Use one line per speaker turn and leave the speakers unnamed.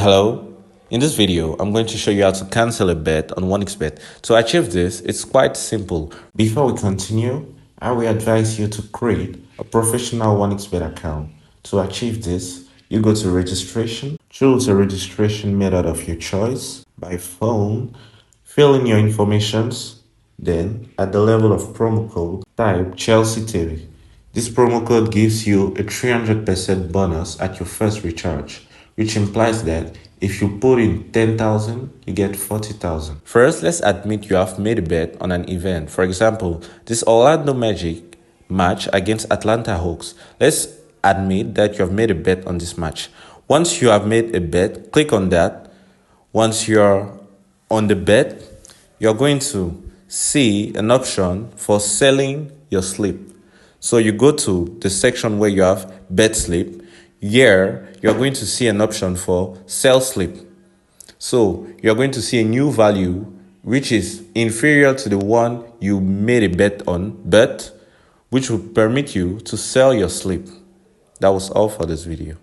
Hello, in this video I'm going to show you how to cancel a bet on 1xBet. To achieve this, it's quite simple. Before we continue, I will advise you to create a professional 1xBet account. To achieve this, you go to registration, choose a registration method of your choice by phone, fill in your informations, then at the level of promo code, type Chelsea TV. This promo code gives you a 300% bonus at your first recharge, which implies that if you put in 10,000, you get 40,000. First, let's admit you have made a bet on an event. For example, this Orlando Magic match against Atlanta Hawks. Let's admit that you have made a bet on this match. Once you have made a bet, click on that. Once you're on the bet, you're going to see an option for selling your slip. So you go to the section where you have bet slip. Here, you're going to see an option for sell slip. So you're going to see a new value which is inferior to the one you made a bet on, but which will permit you to sell your slip. That was all for this video.